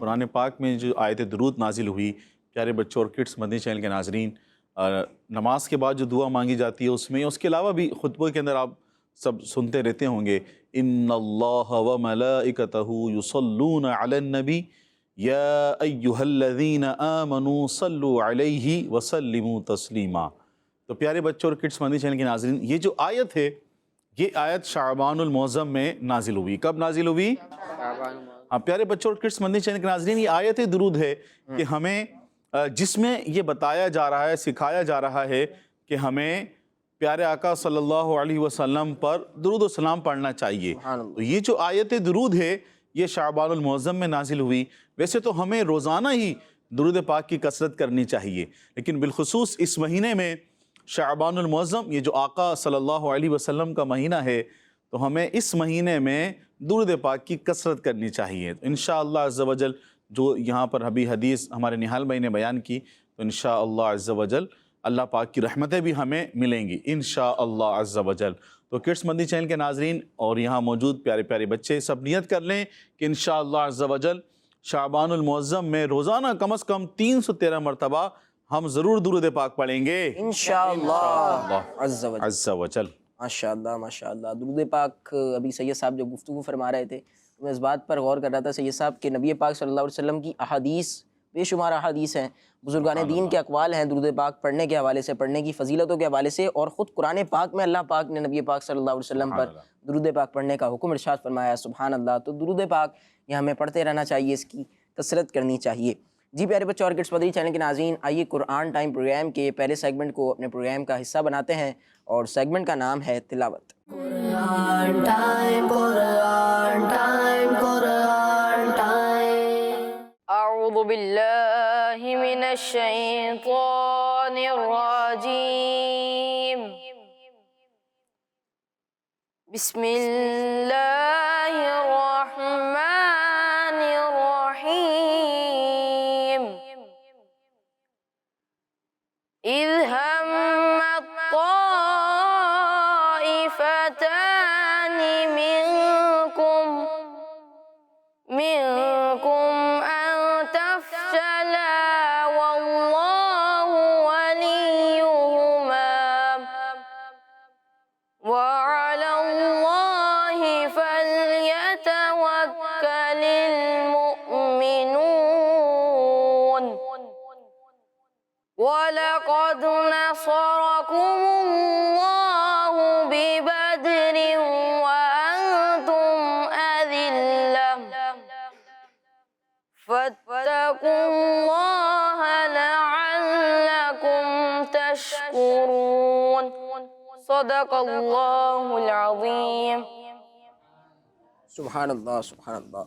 قرآن پاک میں جو آیت درود نازل ہوئی، پیارے بچوں اور کڈس مدنی چینل کے ناظرین، نماز کے بعد جو دعا مانگی جاتی ہے اس میں، اس کے علاوہ بھی خطبوں کے اندر آپ سب سنتے رہتے ہوں گے، ان اللہ و ملائکتہ یصلون علی النبی یا ایہا الذین آمنوا صلوا علیہ وسلموا تسلیما۔ تو پیارے بچوں اور کڈس مدنی چینل کے ناظرین، یہ جو آیت ہے، یہ آیت شعبان المعظم میں نازل ہوئی۔ کب نازل ہوئی؟ ہاں پیارے بچوں اور کڈس مدنی چینل کے ناظرین، یہ آیت درود ہے کہ ہمیں جس میں یہ بتایا جا رہا ہے، سکھایا جا رہا ہے کہ ہمیں پیارے آقا صلی اللہ علیہ وسلم پر درود و سلام پڑھنا چاہیے۔ تو یہ جو آیت درود ہے یہ شعبان المعظم میں نازل ہوئی۔ ویسے تو ہمیں روزانہ ہی درود پاک کی کثرت کرنی چاہیے، لیکن بالخصوص اس مہینے میں شعبان المعظم، یہ جو آقا صلی اللہ علیہ وسلم کا مہینہ ہے، تو ہمیں اس مہینے میں درود پاک کی کثرت کرنی چاہیے۔ انشاءاللہ عز و جل جو یہاں پر ابھی حدیث ہمارے نہال بھائی نے بیان کی، تو انشاءاللہ عز و جل اللہ پاک کی رحمتیں بھی ہمیں ملیں گی انشاءاللہ عز و جل۔ تو کڈس مدنی چینل کے ناظرین اور یہاں موجود پیارے پیارے بچے سب نیت کر لیں کہ انشاءاللہ عز و جل شعبان المعظم میں روزانہ کم از کم 313 مرتبہ ہم ضرور درود پاک پڑھیں گے انشاءاللہ عز و جل۔ عز و جل۔ ماشاءاللہ ماشاءاللہ۔ درود پاک ابھی سید صاحب جب گفتگو فرما رہے تھے تو میں اس بات پر غور کر رہا تھا سید صاحب کہ نبی پاک صلی اللہ علیہ وسلم کی احادیث بے شمار احادیث ہیں، بزرگان دین کے اقوال ہیں درود پاک پڑھنے کے حوالے سے، پڑھنے کی فضیلتوں کے حوالے سے، اور خود قرآن پاک میں اللہ پاک نے نبی پاک صلی اللہ علیہ وسلم پر درود پاک پڑھنے کا حکم ارشاد فرمایا، سبحان اللہ۔ تو درود پاک یہ ہمیں پڑھتے رہنا چاہیے، اس کی کثرت کرنی چاہیے۔ جی پیارے بچوں اور کڈس مدنی چینل کے ناظرین، آئیے قرآن ٹائم پروگرام کے پہلے سیگمنٹ کو اپنے پروگرام کا حصہ بناتے ہیں، اور سیگمنٹ کا نام ہے تلاوت۔ قرآن ٹائم، قرآن ٹائم، قرآن ٹائم۔ اعوذ باللہ من الشیطان الرجیم، بسم اللہ الرحمن الرحیم۔ اذ هم الطائفتان منكم أن تفشلا والله وليهما وعلى الله فليتوكل المؤمنون وَلَقَدْ نَصَرَكُمُ اللَّهُ بِبَدْرٍ وَأَنْتُمْ أَذِلَّةٌ فَاتَّقُوا اللَّهَ لَعَلَّكُمْ تَشْكُرُونَ۔ صدق اللہ العظیم۔ سبحان اللہ سبحان اللہ۔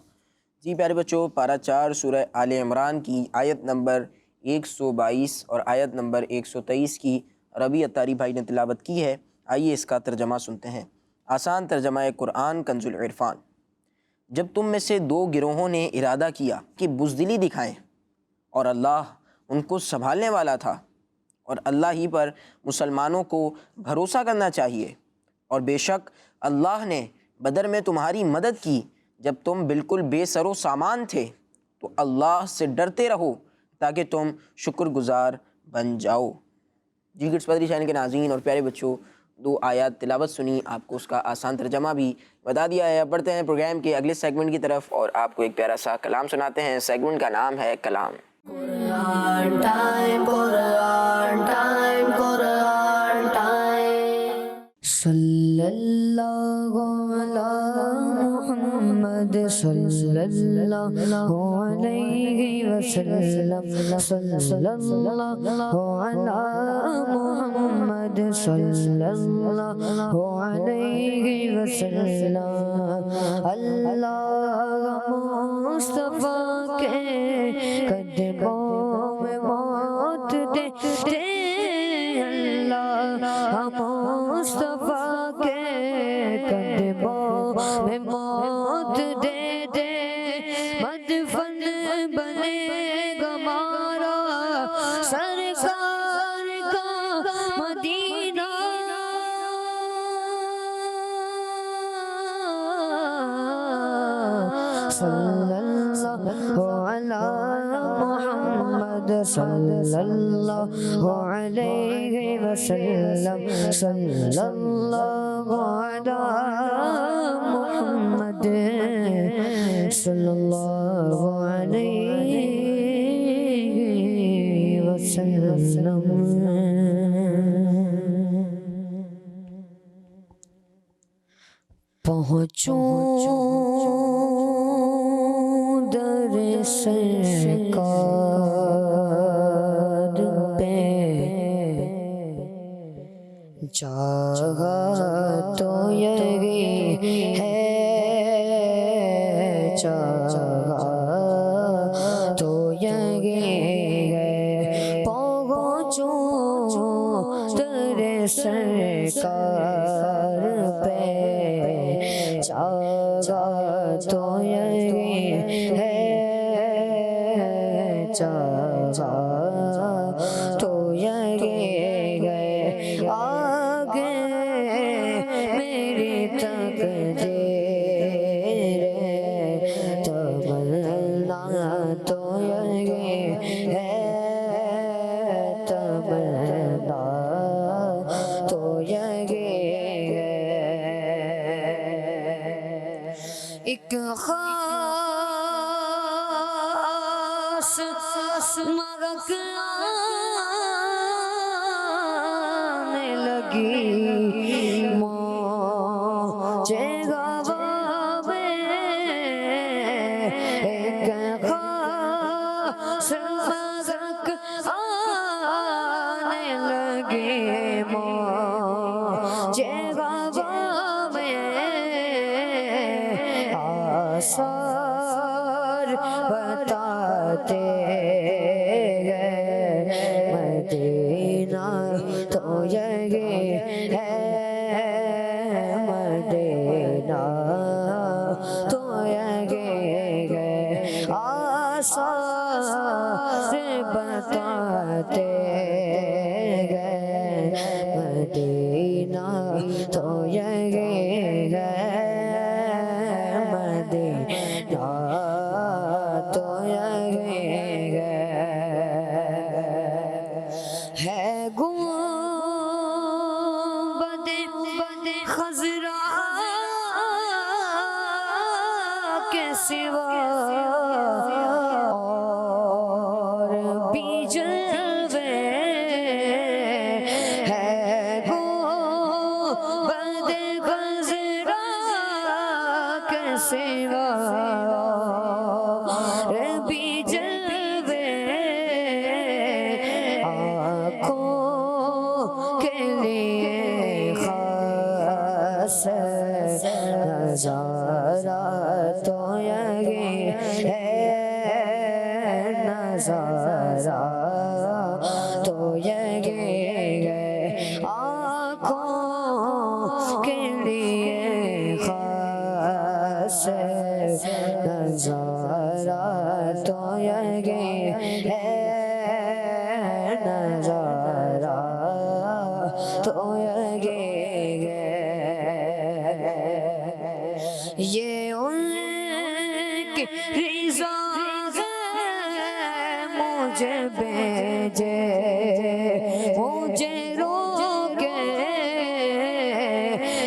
جی پیارے بچوں، پارہ 4 سورہ آل عمران کی آیت نمبر 122 اور آیت نمبر 123 کی ربیع اتاری بھائی نے تلاوت کی ہے۔ آئیے اس کا ترجمہ سنتے ہیں۔ آسان ترجمہ قرآن کنز العرفان۔ جب تم میں سے 2 گروہوں نے ارادہ کیا کہ بزدلی دکھائیں، اور اللہ ان کو سنبھالنے والا تھا، اور اللہ ہی پر مسلمانوں کو بھروسہ کرنا چاہیے، اور بے شک اللہ نے بدر میں تمہاری مدد کی جب تم بالکل بے سر و سامان تھے، تو اللہ سے ڈرتے رہو تاکہ تم شکر گزار بن جاؤ۔ جی کڈس مدنی چینل کے ناظرین اور پیارے بچوں، 2 آیات تلاوت سنی، آپ کو اس کا آسان ترجمہ بھی بتا دیا ہے۔ اب بڑھتے ہیں پروگرام کے اگلے سیگمنٹ کی طرف اور آپ کو ایک پیارا سا کلام سناتے ہیں۔ سیگمنٹ کا نام ہے کلام۔ قرآن ٹائم، قرآن ٹائم، قرآن ٹائم۔ صلی اللہ علی محمد صلی اللہ علیہ وسلم، صلی اللہ علی محمد صلی اللہ علیہ وسلم۔ اللہ مصطفیٰ کے قدموں میں موت دے دے، اللہ مصطفیٰ کے قدموں میں موت دے دے، مدفن بنے گا ہمارا سرکار کا مدینہ، صلی اللہ محمد صلی اللہ علیہ وسلم صلی اللہ علی محمد صلی اللہ علیہ وسلم. پہنچوں در سرکار پہ چاہا تو یہی ہے چاہا تو یہی ہے پہنچوں در سرکار پہ چاہا تو یہی ہے چاہا تو یہی ہے آگے میری تقدیر تمنا تو یہی ہے تمنا تو یہی ہے ایک خاص مرک آنے لگی موجے گوا میں ایک خاص مرک آنے لگی موجے گوا میں آثار بتاتے گئے مدینہ تو یہی ہے مدینہ تو یہی ہے آثار بتاتے گئے مدینہ تو یہی ہے مدینہ تو یہی ہے گنبد خضرا کے سوا اور بھی جلوے ہے گنبد خضرا کے سوا اور بھی جلوے آنکھوں کے لیے خاص نظارہ تو یہی ہے نظارہ تو یہی ہے آنکھوں کے لیے خاص نظارہ تو یہی ہے نظارہ تو یہی ہے یہ ان کی رضا ہے مجھے بھیجے مجھے روکے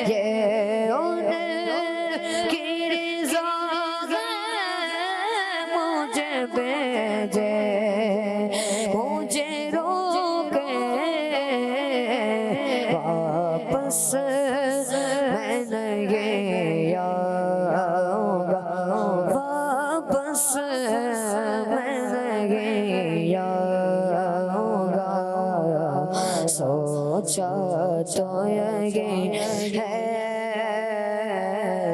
یہ ان کی رضا ہے مجھے بھیجے مجھے روکے واپس میں نہیں آؤں گا واپس میں نہیں آؤں گا سوچا تو یہی ہے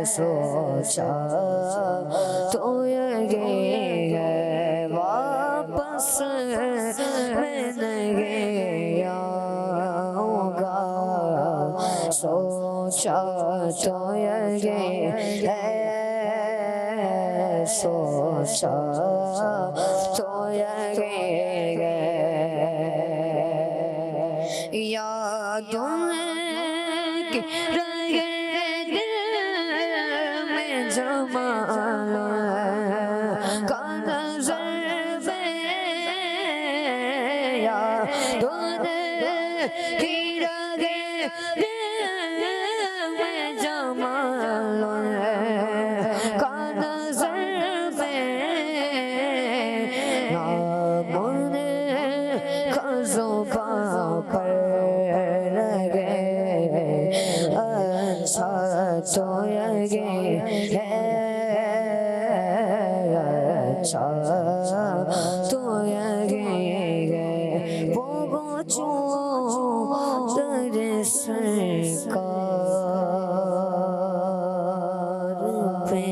سوچا تو یہی ہے واپس میں نہیں آؤں گا سوچا تو یہی ہے سوچا تو یہی ہے یادوں کی رہے دل میں جمال کا نظر toyage bogo chu tere sarkar pe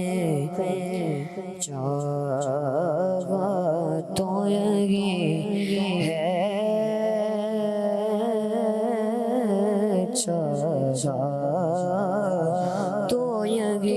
jaga toyage hai jaga toyage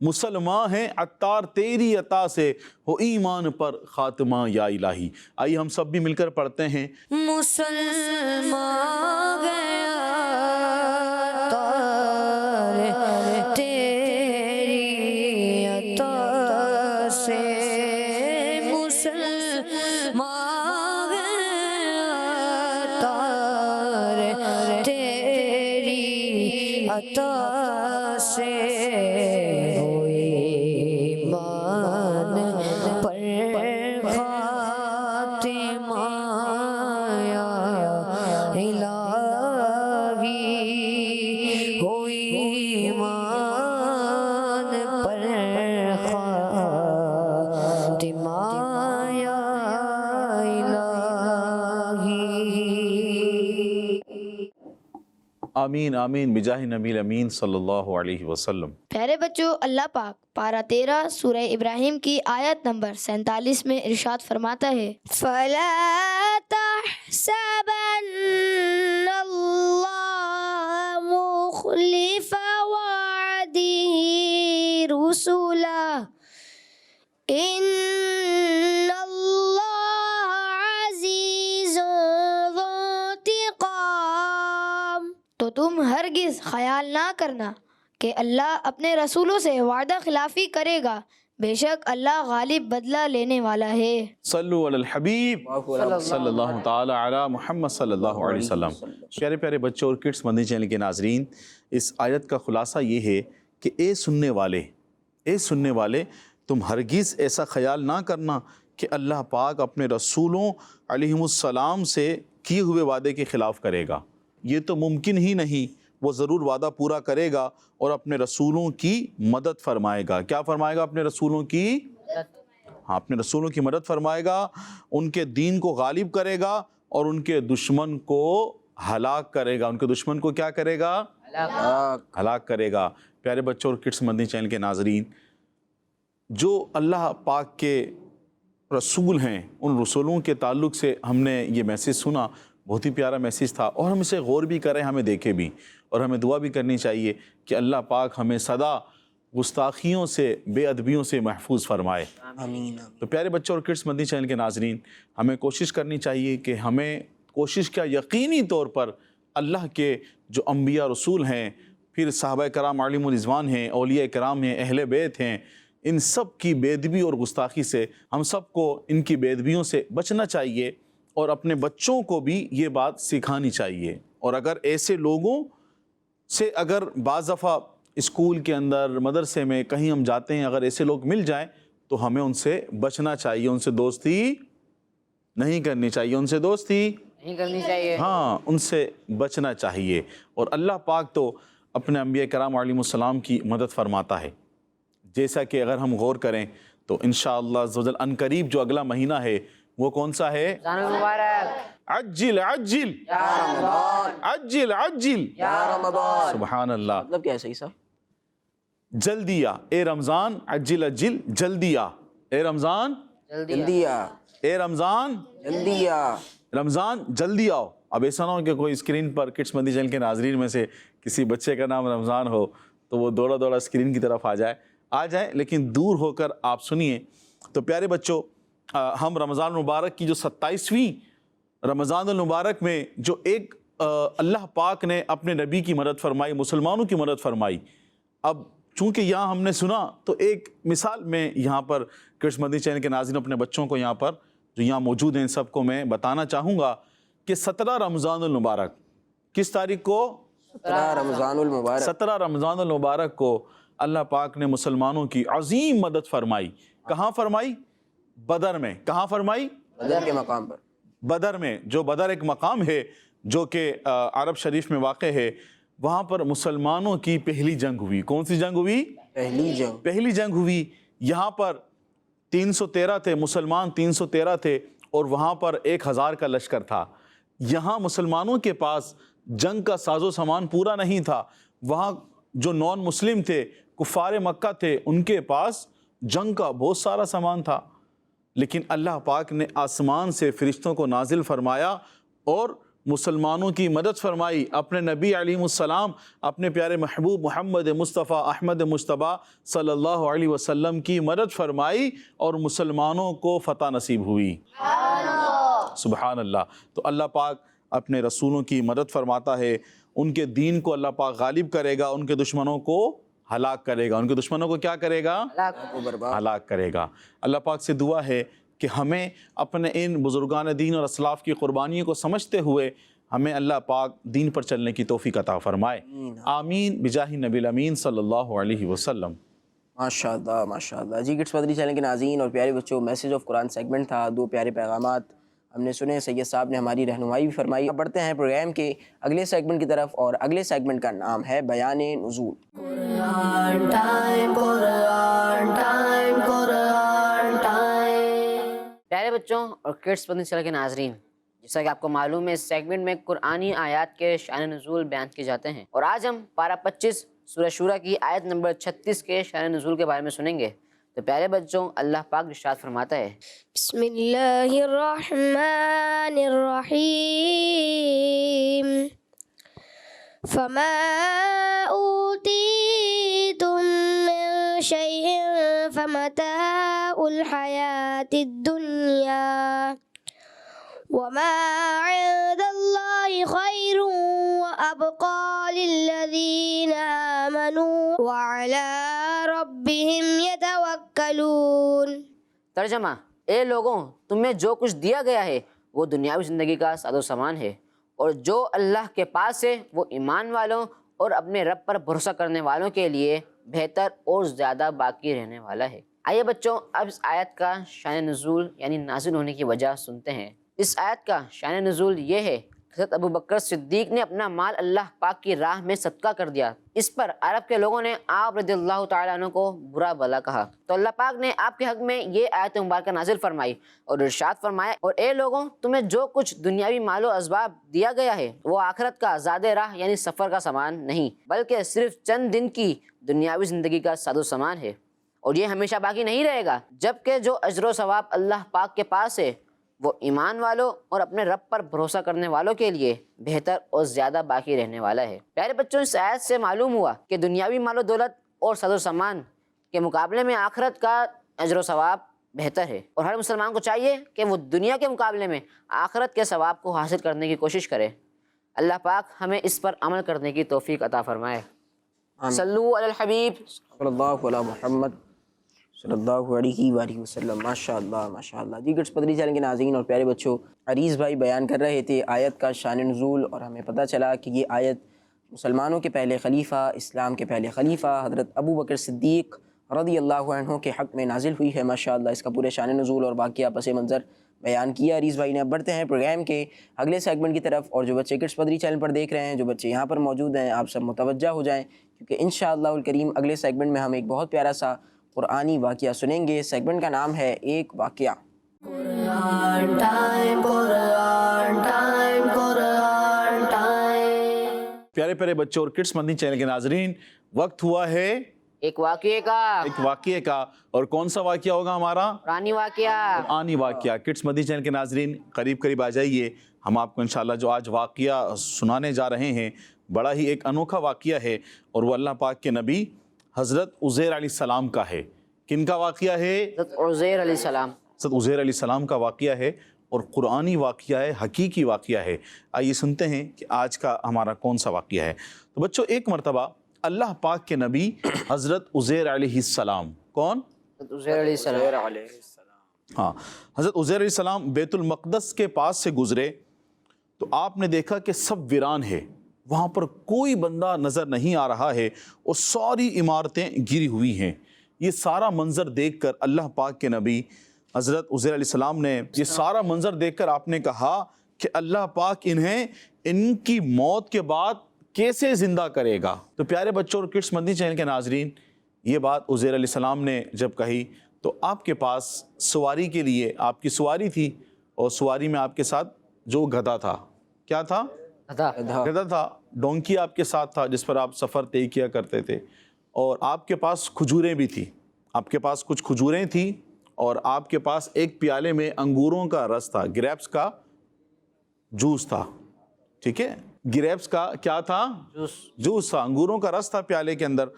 مسلمان ہیں عطار تیری عطا سے، ہو ایمان پر خاتمہ یا الہی۔ آئیے ہم سب بھی مل کر پڑھتے ہیں۔ مسلمان گیا تار تیری عطا سے، مسلمان گیا تار تیری عطا سے، ہوئی ایمان پر خاتمہ یا الہی، ہوئی ایمان پر خاتمہ یا الہی۔ آمین آمین بجاہ نبی الامین صلی اللہ علیہ وسلم۔ پیارے بچوں، اللہ پاک پارہ 13 سورہ ابراہیم کی آیت نمبر 47 میں ارشاد فرماتا ہے، فَلَا تَحْسَبَنَّ اللَّهَ مُخْلِفَ وَعْدِهِ رُسُلَهُ إِنَّ اللَّهَ عَزِيزٌ ذُو انتقام۔ تو تم ہرگز خیال نہ کرنا کہ اللہ اپنے رسولوں سے وعدہ خلافی کرے گا، بے شک اللہ غالب بدلہ لینے والا ہے۔ صلو علی الحبیب صلی اللہ تعالی علی محمد صلی اللہ علیہ وسلم۔ پیارے پیارے بچوں اور کڈس مدنی چینل کے ناظرین، اس آیت کا خلاصہ یہ ہے کہ اے سننے والے تم ہرگز ایسا خیال نہ کرنا کہ اللہ پاک اپنے رسولوں علیہم السلام سے کیے ہوئے وعدے کے خلاف کرے گا۔ یہ تو ممکن ہی نہیں، وہ ضرور وعدہ پورا کرے گا اور اپنے رسولوں کی مدد فرمائے گا۔ کیا فرمائے گا؟ اپنے رسولوں کی اپنے رسولوں کی مدد فرمائے گا، ان کے دین کو غالب کرے گا اور ان کے دشمن کو ہلاک کرے گا۔ ان کے دشمن کو کیا کرے گا؟ ہلاک کرے گا۔ پیارے بچوں اور کڈس مدنی چینل کے ناظرین، جو اللہ پاک کے رسول ہیں، ان رسولوں کے تعلق سے ہم نے یہ میسیج سنا، بہت ہی پیارا میسیج تھا، اور ہم اسے غور بھی کریں، ہمیں دیکھے بھی، اور ہمیں دعا بھی کرنی چاہیے کہ اللہ پاک ہمیں سدا گستاخیوں سے، بے ادبیوں سے محفوظ فرمائے۔ آمین۔ تو پیارے بچوں اور کڈس مدنی چینل کے ناظرین، ہمیں کوشش کرنی چاہیے کہ ہمیں کوشش کیا یقینی طور پر اللہ کے جو انبیاء رسول ہیں، پھر صحابہ کرام علیہم الرضوان ہیں، اولیاء کرام ہیں، اہل بیت ہیں، ان سب کی بے ادبی اور گستاخی سے ہم سب کو ان کی بے ادبیوں سے بچنا چاہیے، اور اپنے بچوں کو بھی یہ بات سکھانی چاہیے۔ اور اگر ایسے لوگوں سے اگر بعض دفعہ اسکول کے اندر، مدرسے میں کہیں ہم جاتے ہیں، اگر ایسے لوگ مل جائیں تو ہمیں ان سے بچنا چاہیے، ان سے دوستی نہیں کرنی چاہیے، ان سے دوستی نہیں کرنی چاہیے، ہاں، ان سے بچنا چاہیے۔ اور اللہ پاک تو اپنے انبیاء کرام علیہم السلام کی مدد فرماتا ہے، جیسا کہ اگر ہم غور کریں تو انشاءاللہ عز و جل ان قریب جو اگلا مہینہ ہے وہ کون سا ہے؟ عجل عجل یا رمضان، عجل عجل یا رمضان، سبحان اللہ۔ مطلب کیا ہے صحیح صاحب؟ جلدی آ اے رمضان، عجل عجل، جلدی آ اے رمضان، جلدی آ اے رمضان، جلدی آ رمضان جلدی آؤ۔ اب ایسا نہ ہو کہ کوئی اسکرین پر کڈس مدنی چینل کے ناظرین میں سے کسی بچے کا نام رمضان ہو تو وہ دوڑا دوڑا اسکرین کی طرف آ جائے، لیکن دور ہو کر آپ سنیے۔ تو پیارے بچوں، ہم رمضان المبارک کی جو 27ویں رمضان المبارک میں جو ایک اللہ پاک نے اپنے نبی کی مدد فرمائی، مسلمانوں کی مدد فرمائی، اب چونکہ یہاں ہم نے سنا تو ایک مثال میں یہاں پر کڈس مدنی چینل کے ناظرین اپنے بچوں کو یہاں پر جو یہاں موجود ہیں ان سب کو میں بتانا چاہوں گا کہ 17 رمضان المبارک کس تاریخ کو؟ 17 رمضان المبارک، 17 رمضان المبارک کو اللہ پاک نے مسلمانوں کی عظیم مدد فرمائی۔ کہاں فرمائی؟ بدر میں۔ کہاں فرمائی؟ بدر کے مقام پر۔ بدر میں، جو بدر ایک مقام ہے جو کہ عرب شریف میں واقع ہے، وہاں پر مسلمانوں کی پہلی جنگ ہوئی۔ کون سی جنگ ہوئی؟ پہلی جنگ ہوئی۔ یہاں پر 313 تھے مسلمان، 313 تھے، اور وہاں پر 1000 کا لشکر تھا۔ یہاں مسلمانوں کے پاس جنگ کا ساز و سامان پورا نہیں تھا، وہاں جو نان مسلم تھے، کفار مکہ تھے، ان کے پاس جنگ کا بہت سارا سامان تھا، لیکن اللہ پاک نے آسمان سے فرشتوں کو نازل فرمایا اور مسلمانوں کی مدد فرمائی، اپنے نبی علیہ السلام، اپنے پیارے محبوب محمد مصطفیٰ احمد مجتبیٰ صلی اللہ علیہ وسلم کی مدد فرمائی اور مسلمانوں کو فتح نصیب ہوئی۔ سبحان اللہ۔ تو اللہ پاک اپنے رسولوں کی مدد فرماتا ہے، ان کے دین کو اللہ پاک غالب کرے گا، ان کے دشمنوں کو ہلاک کرے گا، ان کے دشمنوں کو کیا کرے گا؟ ہلاک کرے گا۔ اللہ پاک سے دعا ہے کہ ہمیں اپنے ان بزرگان دین اور اسلاف کی قربانیوں کو سمجھتے ہوئے ہمیں اللہ پاک دین پر چلنے کی توفیق عطا فرمائے، آمین بجاہ نبی الامین صلی اللہ علیہ وسلم۔ ماشاء اللہ ماشاء اللہ۔ جی کڈس مدنی چینل کے ناظرین اور پیارے بچوں، میسج آف قرآن سیگمنٹ تھا، 2 پیارے پیغامات ہم نے سنے، سید صاحب نے ہماری رہنمائی بھی فرمائی۔ اب بڑھتے ہیں پروگرام کے اگلے سیگمنٹ کی طرف، اور اگلے سیگمنٹ کا نام ہے بیان نزول۔ پیارے بچوں اور کڈس مدنی چینل کے ناظرین، جیسا کہ آپ کو معلوم ہے اس سیگمنٹ میں قرآنی آیات کے شان نزول بیان کیے جاتے ہیں، اور آج ہم پارہ 25 سورہ شورى کی آیت نمبر 36 کے شان نزول کے بارے میں سنیں گے۔ تو پیارے بچوں، اللہ پاک ارشاد فرماتا ہے، بسم اللہ الرحمن الرحیم فما اوتیتم من شیء فمتاع الحیاة الدنیا وما عند اللہ خیر وابقى للذین آمنوا وعلى ربهم يتوکلون۔ ترجمہ، اے لوگوں، تمہیں جو کچھ دیا گیا ہے وہ دنیاوی زندگی کا ساز و سامان ہے، اور جو اللہ کے پاس ہے وہ ایمان والوں اور اپنے رب پر بھروسہ کرنے والوں کے لیے بہتر اور زیادہ باقی رہنے والا ہے۔ آئیے بچوں، اب اس آیت کا شان نزول یعنی نازل ہونے کی وجہ سنتے ہیں۔ اس آیت کا شان نزول یہ ہے، حضرت ابو بکر صدیق نے اپنا مال اللہ پاک کی راہ میں صدقہ کر دیا۔ اس پر عرب کے لوگوں نے آپ رضی اللہ تعالیٰ عنہ کو برا بھلا کہا، تو اللہ پاک نے آپ کے حق میں یہ آیت مبارکہ نازل فرمائی اور ارشاد فرمایا، اور اے لوگوں، تمہیں جو کچھ دنیاوی مال و اسباب دیا گیا ہے وہ آخرت کا زاد راہ یعنی سفر کا سامان نہیں، بلکہ صرف چند دن کی دنیاوی زندگی کا ساز و سامان ہے، اور یہ ہمیشہ باقی نہیں رہے گا، جبکہ جو اجر و ثواب اللہ پاک کے پاس ہے وہ ایمان والوں اور اپنے رب پر بھروسہ کرنے والوں کے لیے بہتر اور زیادہ باقی رہنے والا ہے۔ پیارے بچوں، اس آیت سے معلوم ہوا کہ دنیاوی مال و دولت اور ساز و سامان کے مقابلے میں آخرت کا اجر و ثواب بہتر ہے، اور ہر مسلمان کو چاہیے کہ وہ دنیا کے مقابلے میں آخرت کے ثواب کو حاصل کرنے کی کوشش کرے۔ اللہ پاک ہمیں اس پر عمل کرنے کی توفیق عطا فرمائے۔ صلو علی الحبیب صلی اللہ علی محمد صلی اللہ علیہ وآلہ وسلم۔ ماشاء اللہ ماشاء اللہ۔ جی کڈس مدنی چینل کے ناظرین اور پیارے بچوں، عریض بھائی بیان کر رہے تھے آیت کا شان نزول، اور ہمیں پتہ چلا کہ یہ آیت مسلمانوں کے پہلے خلیفہ، اسلام کے پہلے خلیفہ حضرت ابو بکر صدیق رضی اللہ عنہ کے حق میں نازل ہوئی ہے۔ ماشاء اللہ، اس کا پورے شان نزول اور باقیہ پس منظر بیان کیا عریض بھائی نے۔ اب بڑھتے ہیں پروگرام کے اگلے سیگمنٹ کی طرف، اور جو بچے کڈس مدنی چینل پر دیکھ رہے ہیں، جو بچے یہاں پر موجود ہیں، آپ سب متوجہ ہو جائیں، کیونکہ انشاءاللہ الکریم اگلے سیگمنٹ میں ہم ایک بہت پیارا سا قرآنی واقعہ سنیں گے۔ سیگمنٹ کا نام ہے ایک واقعہ۔ پیارے پیارے بچوں اور کڈس مدنی چینل کے ناظرین، وقت ہوا ہے ایک واقعے کا، ایک واقعے کا، اور کون سا واقعہ ہوگا ہمارا؟ قرآنی واقعہ۔ قرآنی واقعہ۔ کڈس مدنی چینل کے ناظرین قریب قریب آ جائیے، ہم آپ کو انشاءاللہ جو آج واقعہ سنانے جا رہے ہیں بڑا ہی ایک انوکھا واقعہ ہے، اور وہ اللہ پاک کے نبی حضرت عزیر علیہ السلام کا ہے۔ کن کا واقعہ ہے؟ حضرت عزیر علیہ السلام۔ حضرت عزیر علیہ السلام کا واقعہ ہے، اور قرآنی واقعہ ہے، حقیقی واقعہ ہے۔ آئیے سنتے ہیں کہ آج کا ہمارا کون سا واقعہ ہے۔ تو بچوں، ایک مرتبہ اللہ پاک کے نبی حضرت عزیر علیہ السلام، کون؟ حضرت عزیر علیہ السلام۔ ہاں، حضرت عزیر علیہ السلام بیت المقدس کے پاس سے گزرے تو آپ نے دیکھا کہ سب ویران ہے، وہاں پر کوئی بندہ نظر نہیں آ رہا ہے، اور ساری عمارتیں گری ہوئی ہیں۔ یہ سارا منظر دیکھ کر اللہ پاک کے نبی حضرت عزیر علیہ السلام نے یہ سارا منظر دیکھ کر آپ نے کہا کہ اللہ پاک انہیں ان کی موت کے بعد کیسے زندہ کرے گا۔ تو پیارے بچوں اور کڈس مدنی چینل کے ناظرین، یہ بات عزیر علیہ السلام نے جب کہی تو آپ کے پاس سواری کے لیے آپ کی سواری تھی، اور سواری میں آپ کے ساتھ جو گدھا تھا، کیا تھا؟ گدھا تھا، ڈونکی آپ کے ساتھ تھا جس پر آپ سفر طے کیا کرتے تھے، اور آپ کے پاس کھجوریں بھی تھی، آپ کے پاس کچھ کھجوریں تھیں، اور آپ کے پاس ایک پیالے میں انگوروں کا رس تھا، گریپس کا جوس تھا۔ ٹھیک ہے، گریپس کا کیا تھا؟ جوس تھا، انگوروں کا رس تھا پیالے کے اندر۔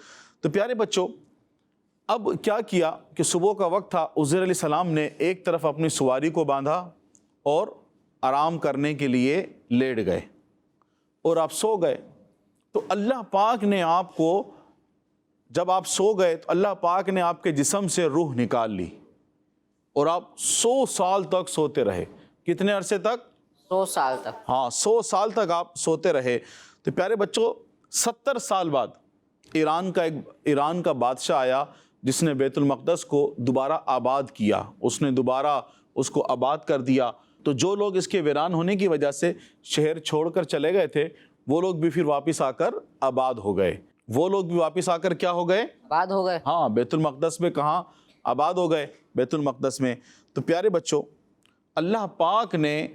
تو پیارے بچوں اب کیا کیا کہ صبح کا وقت تھا، عزیر علیہ السلام نے ایک طرف اپنی سواری کو باندھا اور آرام کرنے کے لیے لیٹ گئے اور آپ سو گئے۔ تو اللہ پاک نے آپ کو، جب آپ سو گئے تو اللہ پاک نے آپ کے جسم سے روح نکال لی اور آپ 100 سال تک سوتے رہے۔ کتنے عرصے تک؟ 100 سال تک۔ ہاں 100 سال تک آپ سوتے رہے۔ تو پیارے بچوں 70 سال بعد ایران کا بادشاہ آیا جس نے بیت المقدس کو دوبارہ آباد کیا، اس نے دوبارہ اس کو آباد کر دیا۔ تو جو لوگ اس کے ویران ہونے کی وجہ سے شہر چھوڑ کر چلے گئے تھے وہ لوگ بھی پھر واپس آ کر آباد ہو گئے، وہ لوگ بھی واپس آ کر کیا ہو گئے؟ آباد ہو گئے۔ ہاں بیت المقدس میں کہاں آباد ہو گئے؟ بیت المقدس میں۔ تو پیارے بچوں اللہ پاک نے،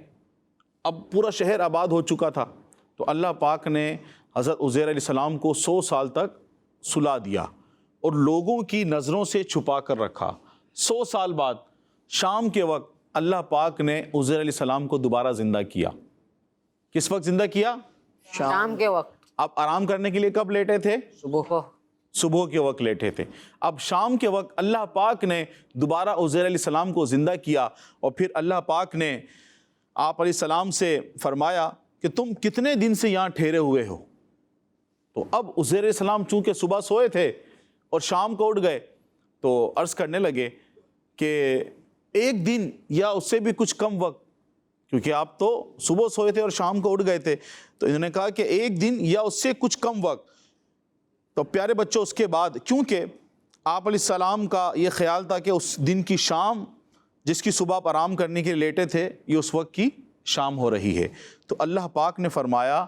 اب پورا شہر آباد ہو چکا تھا تو اللہ پاک نے حضرت عزیر علیہ السلام کو 100 سال تک سلا دیا اور لوگوں کی نظروں سے چھپا کر رکھا۔ 100 سال بعد شام کے وقت اللہ پاک نے عزیر علیہ السلام کو دوبارہ زندہ کیا۔ کس وقت زندہ کیا؟ شام کے وقت۔ اب آرام کرنے کے لیے کب لیٹے تھے؟ صبح کو۔ صبح کے وقت لیٹے تھے۔ اب شام کے وقت اللہ پاک نے دوبارہ عزیر علیہ السلام کو زندہ کیا اور پھر اللہ پاک نے آپ علیہ السلام سے فرمایا کہ تم کتنے دن سے یہاں ٹھہرے ہوئے ہو؟ تو اب عزیر علیہ السلام چونکہ صبح سوئے تھے اور شام کو اٹھ گئے تو عرض کرنے لگے کہ ایک دن یا اس سے بھی کچھ کم وقت، کیونکہ آپ تو صبح سوئے تھے اور شام کو اٹھ گئے تھے، تو انہوں نے کہا کہ ایک دن یا اس سے کچھ کم وقت۔ تو پیارے بچوں اس کے بعد کیونکہ آپ علیہ السلام کا یہ خیال تھا کہ اس دن کی شام جس کی صبح آپ آرام کرنے کے لیے لیٹے تھے یہ اس وقت کی شام ہو رہی ہے، تو اللہ پاک نے فرمایا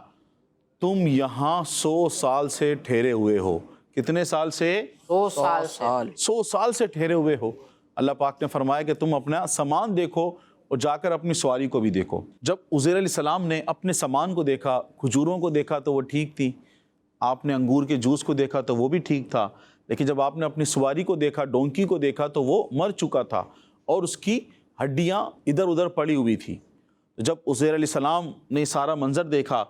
تم یہاں 100 سال سے ٹھہرے ہوئے ہو۔ کتنے سال سے؟ 100 سال سے۔ 100 سال سے ٹھہرے ہوئے ہو۔ اللہ پاک نے فرمایا کہ تم اپنا سامان دیکھو اور جا کر اپنی سواری کو بھی دیکھو۔ جب عزیر علیہ السلام نے اپنے سامان کو دیکھا، کھجوروں کو دیکھا تو وہ ٹھیک تھی، آپ نے انگور کے جوس کو دیکھا تو وہ بھی ٹھیک تھا، لیکن جب آپ نے اپنی سواری کو دیکھا، ڈونکی کو دیکھا تو وہ مر چکا تھا اور اس کی ہڈیاں ادھر ادھر پڑی ہوئی تھی۔ جب عزیر علیہ السلام نے سارا منظر دیکھا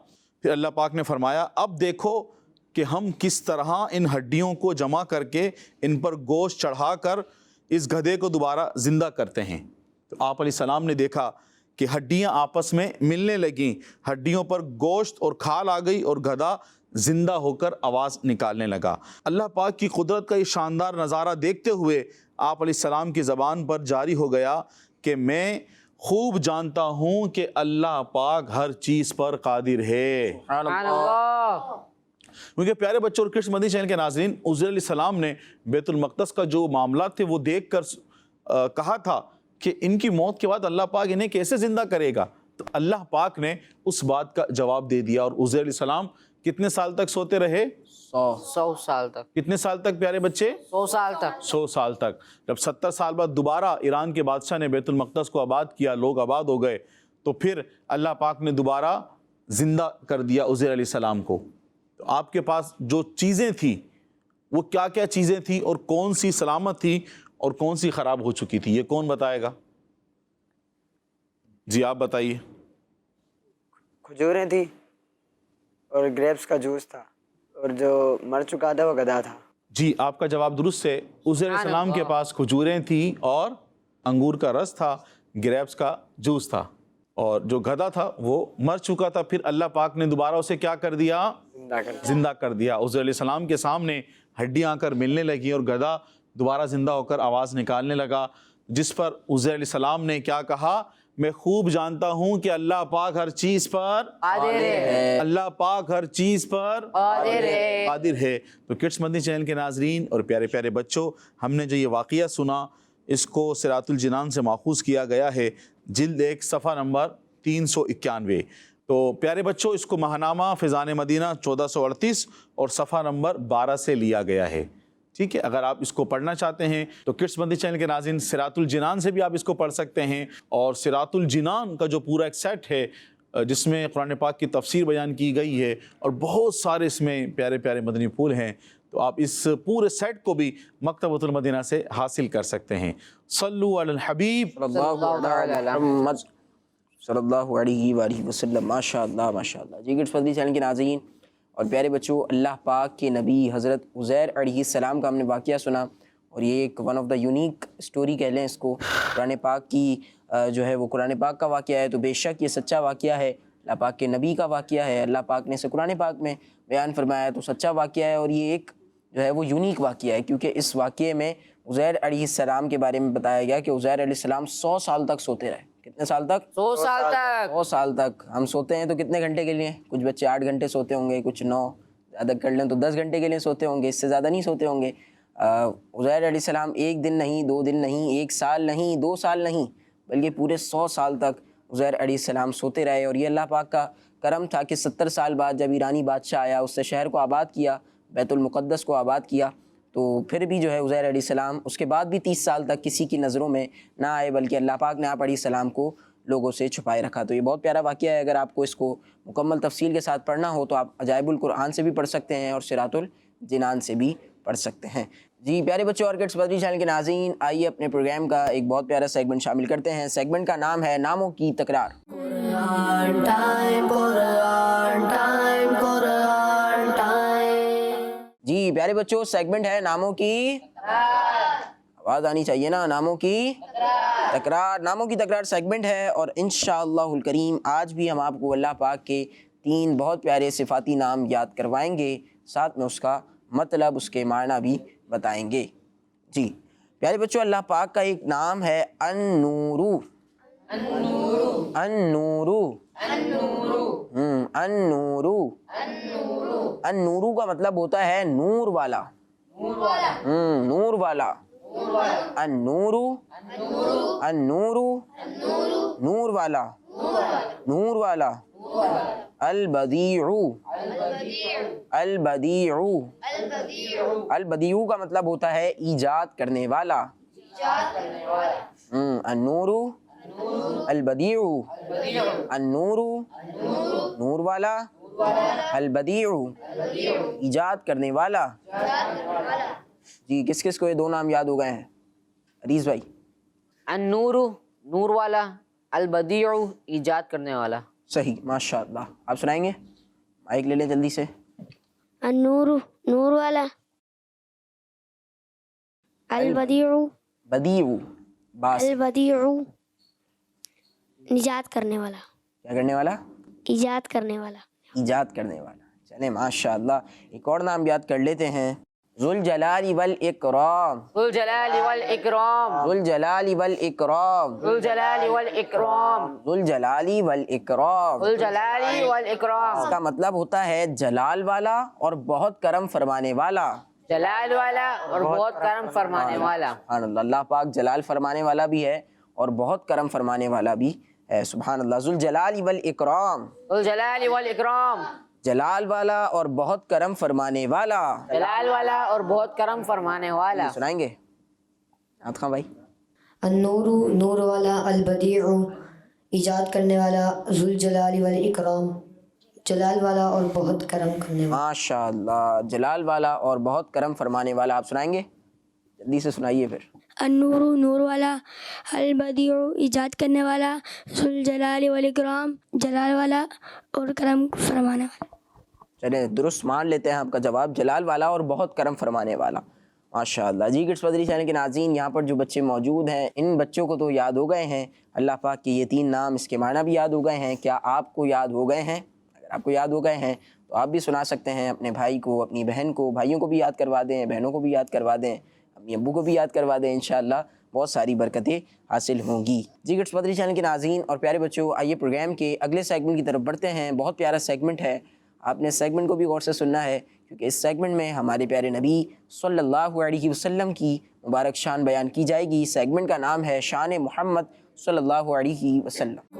پھر اللہ پاک نے فرمایا اب دیکھو کہ ہم کس طرح ان ہڈیوں کو جمع کر کے ان پر گوشت چڑھا کر اس گدھے کو دوبارہ زندہ کرتے ہیں۔ تو آپ علیہ السلام نے دیکھا کہ ہڈیاں آپس میں ملنے لگیں، ہڈیوں پر گوشت اور کھال آ گئی اور گدھا زندہ ہو کر آواز نکالنے لگا۔ اللہ پاک کی قدرت کا یہ شاندار نظارہ دیکھتے ہوئے آپ علیہ السلام کی زبان پر جاری ہو گیا کہ میں خوب جانتا ہوں کہ اللہ پاک ہر چیز پر قادر ہے۔ سبحان اللہ۔ کیونکہ پیارے بچوں اور کرش مدنی چینل کے ناظرین، عزیر علیہ السلام نے بیت المقدس کا جو معاملات تھے وہ دیکھ کر کہا تھا کہ ان کی موت کے بعد اللہ پاک انہیں کیسے زندہ کرے گا، تو اللہ پاک نے اس بات کا جواب دے دیا اور عزیر علیہ السلام کتنے سال تک سوتے رہے؟ 100 سال تک۔ کتنے سال تک پیارے بچے؟ 100 سال تک۔ 100 سال تک۔ جب 70 سال بعد دوبارہ ایران کے بادشاہ نے بیت المقدس کو آباد کیا، لوگ آباد ہو گئے، تو پھر اللہ پاک نے دوبارہ زندہ کر دیا عزیر علیہ السلام کو۔ تو آپ کے پاس جو چیزیں تھیں وہ کیا کیا چیزیں تھیں اور کون سی سلامت تھی اور کون سی خراب ہو چکی تھی، یہ کون بتائے گا؟ جی آپ بتائیے۔ کھجوریں تھی اور گریپس کا جوس تھا اور جو مر چکا تھا وہ گدھا تھا۔ جی آپ کا جواب درست ہے۔ عزیر علیہ السلام کے پاس کھجوریں تھیں اور انگور کا رس تھا، گریپس کا جوس تھا، اور جو گدھا تھا وہ مر چکا تھا، پھر اللہ پاک نے دوبارہ اسے کیا کر دیا؟ زندہ کر دیا۔ عزیر علیہ السلام کے سامنے ہڈیاں آ کر ملنے لگی اور گدھا دوبارہ زندہ ہو کر آواز نکالنے لگا، جس پر عزیر علیہ السلام نے کیا کہا؟ میں خوب جانتا ہوں کہ اللہ پاک ہر چیز پر قادر ہے۔ اللہ پاک ہر چیز پر قادر ہے۔ تو کڈس مدنی چینل کے ناظرین اور پیارے پیارے بچوں، ہم نے جو یہ واقعہ سنا اس کو صراط الجنان سے ماخوذ کیا گیا ہے، جلد 1 صفحہ نمبر 391۔ تو پیارے بچوں اس کو ماہنامہ فیضان مدینہ 1438 اور صفحہ نمبر 12 سے لیا گیا ہے، ٹھیک ہے۔ اگر آپ اس کو پڑھنا چاہتے ہیں تو کڈس مدنی چینل کے ناظرین صراط الجنان سے بھی آپ اس کو پڑھ سکتے ہیں، اور صراط الجنان کا جو پورا ایک سیٹ ہے جس میں قرآن پاک کی تفسیر بیان کی گئی ہے اور بہت سارے اس میں پیارے پیارے مدنی پھول ہیں، تو آپ اس پورے سیٹ کو بھی مکتبۃ المدینہ سے حاصل کر سکتے ہیں۔ صلو علی الحبیب۔ محمد صلی اللہ علیہ وآلہ وسلم. ماشاء اللہ ماشاء اللہ. جی کڈس فیملی چینل کے ناظرین اور پیارے بچوں، اللہ پاک کے نبی حضرت عزیر علیہ السلام کا ہم نے واقعہ سنا، اور یہ ایک one of the unique story کہہ لیں اس کو. قرآن پاک کی جو ہے وہ قرآن پاک کا واقعہ ہے، تو بے شک یہ سچا واقعہ ہے. اللہ پاک کے نبی کا واقعہ ہے، اللہ پاک نے اسے قرآن پاک میں بیان فرمایا ہے، تو سچا واقعہ ہے. اور یہ ایک جو ہے وہ یونیک واقعہ ہے، کیونکہ اس واقعے میں عزیر علیہ السلام کے بارے میں بتایا گیا کہ عزیر علیہ السلام 100 سال تک سوتے رہے. کتنے سال تک؟ 100 سال تک. 100 سال تک. ہم سوتے ہیں تو کتنے گھنٹے کے لیے؟ کچھ بچے 8 گھنٹے سوتے ہوں گے، کچھ 9، زیادہ کر لیں تو 10 گھنٹے کے لیے سوتے ہوں گے، اس سے زیادہ نہیں سوتے ہوں گے. عزیر علیہ السلام 1 دن نہیں، 2 دن نہیں، 1 سال نہیں، 2 سال نہیں، بلکہ پورے 100 سال تک عزیر علیہ السلام سوتے رہے. اور یہ اللہ پاک کا کرم تھا کہ 70 سال بعد جب ایرانی بادشاہ آیا، اس سے شہر کو آباد کیا، بیت المقدس کو آباد کیا، تو پھر بھی جو ہے عزیر علیہ السلام اس کے بعد بھی 30 سال تک کسی کی نظروں میں نہ آئے، بلکہ اللہ پاک نے آپ علیہ السلام کو لوگوں سے چھپائے رکھا. تو یہ بہت پیارا واقعہ ہے. اگر آپ کو اس کو مکمل تفصیل کے ساتھ پڑھنا ہو تو آپ عجائب القرآن سے بھی پڑھ سکتے ہیں اور صراط الجنان سے بھی پڑھ سکتے ہیں. جی پیارے بچوں اور کڈس بدری چینل کے ناظرین، آئیے اپنے پروگرام کا ایک بہت پیارا سیگمنٹ شامل کرتے ہیں. سیگمنٹ کا نام ہے ناموں کی تکرار. جی پیارے بچوں، سیگمنٹ ہے ناموں کی، آواز آنی چاہیے نا، ناموں کی تکرار. ناموں کی تکرار سیگمنٹ ہے، اور انشاءاللہ الکریم آج بھی ہم آپ کو اللہ پاک کے 3 بہت پیارے صفاتی نام یاد کروائیں گے، ساتھ میں اس کا مطلب، اس کے معنی بھی بتائیں گے. جی پیارے بچوں، اللہ پاک کا ایک نام ہے النورو. النورو. النورو. النورو کا مطلب ہوتا ہے نور والا. نور والا. النورو. النورو. نور والا. نور والا. البدیع. البدیع. البدیع کا مطلب ہوتا ہے ایجاد کرنے والا. النورو. البدیع. النورو. نور والا. البدیع. ایجاد کرنے والا. جی کس کس کو یہ 2 نام یاد ہو گئے ہیں؟ عریض بھائی. النور نور والا، البدیع ایجاد کرنے والا. صحیح ماشاء اللہ. آپ سنائیں گے؟ مائک لے لیں جلدی سے. النور نور والا، البدیع بدیع. باس. البدیع نجات کرنے والا، کیا کرنے والا؟ ایجاد کرنے والا. ایجاد کرنے والا. چلیں ماشاء اللہ. ایک اور نام یاد کر لیتے ہیں، ذوالجلال والاکرام. ذوالجلال والاکرام. ذوالجلال والاکرام. ذوالجلال والاکرام. ذوالجلال والاکرام. ذوالجلال والاکرام. اس کا مطلب ہوتا ہے جلال والا اور بہت کرم فرمانے والا. جلال والا اور بہت کرم فرمانے والا. سبحان اللہ. اللہ پاک جلال فرمانے والا بھی ہے اور بہت کرم فرمانے والا بھی ہے. سبحان اللہ. ذوالجلال والاکرام. ذوالجلال والاکرام. جلال والا اور بہت کرم فرمانے والا. جلال والا اور بہت کرم فرمانے والا. سنائیں گے عاد خان بھائی؟ النور نور والا، البدیع ایجاد کرنے والا، ذوالجلال والاکرام جلال والا اور بہت کرم کرنے والا. ماشاء اللہ. جلال والا اور بہت کرم فرمانے والا. آپ سنائیں گے؟ جلدی سے سنائیے پھر. النور نور والا، البدیع ایجاد کرنے والا، ذوالجلال والاکرام جلال والا اور کرم فرمانے والا. چلیں درست مان لیتے ہیں آپ کا جواب، جلال والا اور بہت کرم فرمانے والا. ماشاء اللہ. جی کڈس بدری چینل کے ناظرین، یہاں پر جو بچے موجود ہیں ان بچوں کو تو یاد ہو گئے ہیں اللہ پاک کے یہ 3 نام، اس کے معنی بھی یاد ہو گئے ہیں. کیا آپ کو یاد ہو گئے ہیں؟ اگر آپ کو یاد ہو گئے ہیں تو آپ بھی سنا سکتے ہیں اپنے بھائی کو، اپنی بہن کو. بھائیوں کو بھی یاد کروا دیں، بہنوں کو بھی یاد کروا دیں، اپنی ابو کو بھی یاد کروا دیں. انشاءاللہ بہت ساری برکتیں حاصل ہوں گی. جی کڈس بدری چینل کے ناظرین اور پیارے بچوں، آئیے پروگرام کے اگلے سیگمنٹ کی طرف بڑھتے ہیں. بہت پیارا سیگمنٹ ہے، آپ نے سیگمنٹ کو بھی غور سے سننا ہے، کیونکہ اس سیگمنٹ میں ہمارے پیارے نبی صلی اللہ علیہ وسلم کی مبارک شان بیان کی جائے گی. سیگمنٹ کا نام ہے شان محمد صلی اللہ علیہ وسلم.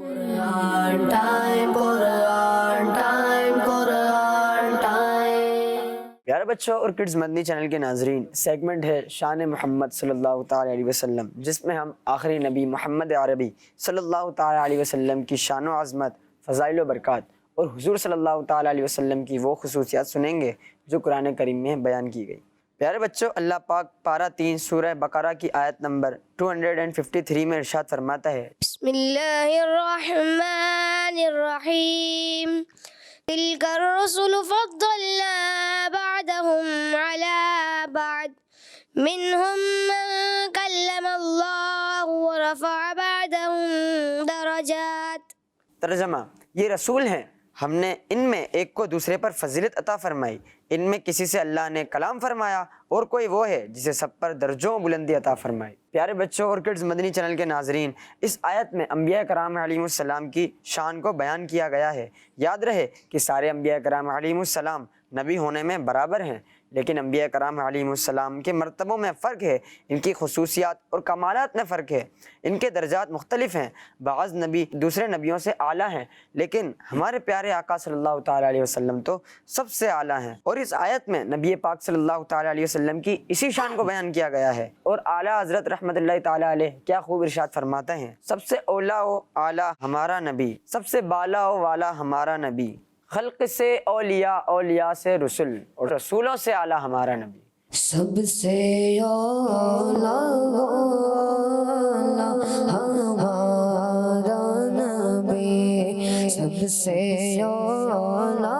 پیارے بچوں اور کڈز مدنی چینل کے ناظرین، سیگمنٹ ہے شان محمد صلی اللہ تعالی علیہ وسلم، جس میں ہم آخری نبی محمد عربی صلی اللہ تعالی علیہ وسلم کی شان و عظمت، فضائل و برکات اور حضور صلی اللہ تعالی علیہ وسلم کی وہ خصوصیات سنیں گے جو قرآن کریم میں بیان کی گئی. پیارے بچوں، اللہ پاک پارہ 3 سورہ بقرہ کی آیت نمبر 253 میں ارشاد فرماتا ہے، بسم اللہ الرحمن الرحیم تلک الرسل فضلنا بعدهم على بعد منهم من کلم اللہ ورفع بعدهم درجات۔ ترجمہ، یہ رسول ہیں، ہم نے ان میں ایک کو دوسرے پر فضیلت عطا فرمائی، ان میں کسی سے اللہ نے کلام فرمایا اور کوئی وہ ہے جسے سب پر درجوں بلندی عطا فرمائی۔ پیارے بچوں اور کڈز مدنی چینل کے ناظرین، اس آیت میں انبیاء کرام علیہ السلام کی شان کو بیان کیا گیا ہے۔ یاد رہے کہ سارے انبیاء کرام علیہ السلام نبی ہونے میں برابر ہیں، لیکن انبیاء کرام علیہ السلام کے مرتبوں میں فرق ہے، ان کی خصوصیات اور کمالات میں فرق ہے، ان کے درجات مختلف ہیں۔ بعض نبی دوسرے نبیوں سے اعلیٰ ہیں، لیکن ہمارے پیارے آقا صلی اللہ تعالیٰ علیہ وسلم تو سب سے اعلیٰ ہیں۔ اور اس آیت میں نبی پاک صلی اللہ تعالیٰ علیہ وسلم کی اسی شان کو بیان کیا گیا ہے۔ اور اعلیٰ حضرت رحمت اللہ تعالیٰ علیہ کیا خوب ارشاد فرماتے ہیں، سب سے اولا و اعلیٰ ہمارا نبی، سب سے بالا و والا ہمارا نبی، خلق سے اولیاء، اولیاء سے رسول، اور رسولوں سے اعلیٰ ہمارا نبی۔ سب سے اولا ہمارا نبی، سب سے اولا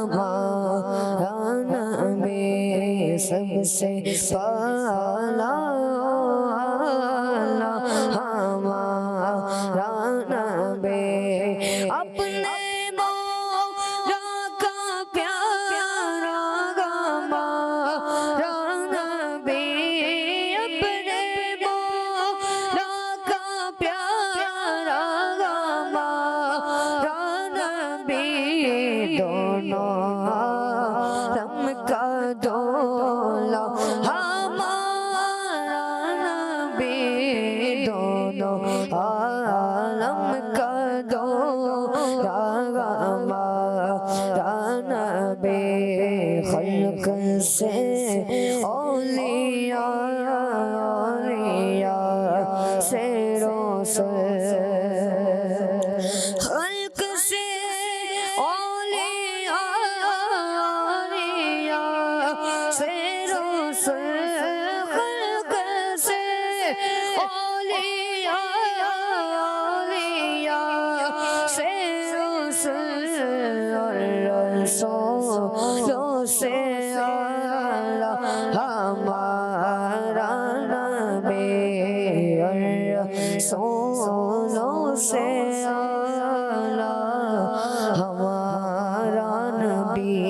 ہمارا نبی، سب سے بالا ہمارا نبی، اپنے مولا کا پیارا ہمارا نبی، اپنے مولا کا پیارا ہمارا نبی، دونوں عالم کا دولا ہمارا نبی، دونوں عالم کا دولا ہمارا نبی، خلق سے اولیاء، اولیاء سے رسول، خلق سے اولیاء، اولیاء سے رسول، خلق سے اولیاء، اولیاء سے رسول، اور رسولوں سے اعلیٰ ہمارا نبی، اور رسولوں سے اعلیٰ ہمارا نبی۔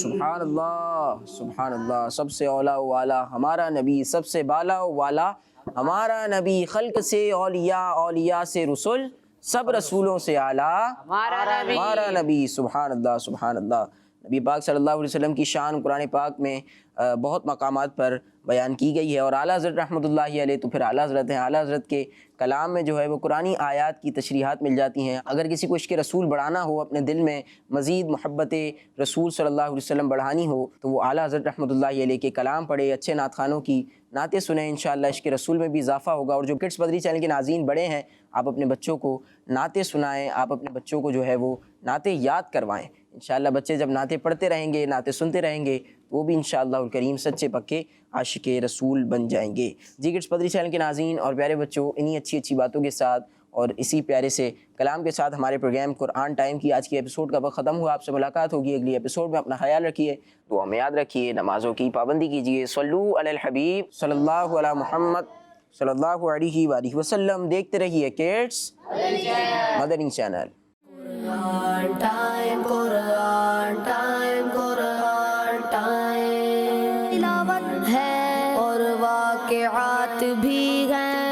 سبحان اللہ، سبحان اللہ، سب سے اولا والا ہمارا نبی، سب سے بالا والا ہمارا نبی، خلق سے اولیاء، اولیاء سے رسول، سب رسولوں سے اعلیٰ ہمارا نبی۔ سبحان اللہ، سبحان اللہ۔ نبی پاک صلی اللہ علیہ وسلم کی شان قرآن پاک میں بہت مقامات پر بیان کی گئی ہے، اور اعلیٰ حضرت رحمۃ اللہ علیہ تو پھر اعلیٰ حضرت ہیں۔ اعلیٰ حضرت کے کلام میں جو ہے وہ قرآنی آیات کی تشریحات مل جاتی ہیں۔ اگر کسی کو عشق رسول بڑھانا ہو، اپنے دل میں مزید محبت رسول صلی اللہ علیہ وسلم بڑھانی ہو، تو وہ اعلیٰ حضرت رحمۃ اللہ علیہ کے کلام پڑھے، اچھے نعت خوانوں کی نعتیں سنیں، انشاءاللہ عشق رسول میں بھی اضافہ ہوگا۔ اور جو کڈس مدنی چینل کے ناظرین بڑے ہیں، آپ اپنے بچوں کو نعتیں سنائیں، آپ اپنے بچوں کو جو ہے وہ نعتیں یاد کروائیں۔ انشاءاللہ بچے جب نعتیں پڑھتے رہیں گے، نعتیں سنتے رہیں گے، تو وہ بھی انشاءاللہ الکریم سچے پکے عاشق رسول بن جائیں گے۔ جی کڈس مدنی چینل کے ناظرین اور پیارے بچوں، انہی اچھی اچھی باتوں کے ساتھ اور اسی پیارے سے کلام کے ساتھ ہمارے پروگرام قرآن ٹائم کی آج کی ایپیسوڈ کا وقت ختم ہوا۔ آپ سے ملاقات ہوگی اگلی ایپیسوڈ میں۔ اپنا خیال رکھیے، دعا میں یاد رکھیے، نمازوں کی پابندی کیجیے۔ صلو علی الحبیب صلی اللہ علی محمد صلی اللہ علیہ وآلہ وسلم۔ دیکھتے رہیے کڈس مدنی چینل۔ قرآن ٹائم، قرآن ٹائم، قرآن ٹائم، تلاوت ہے اور واقعات بھی ہیں۔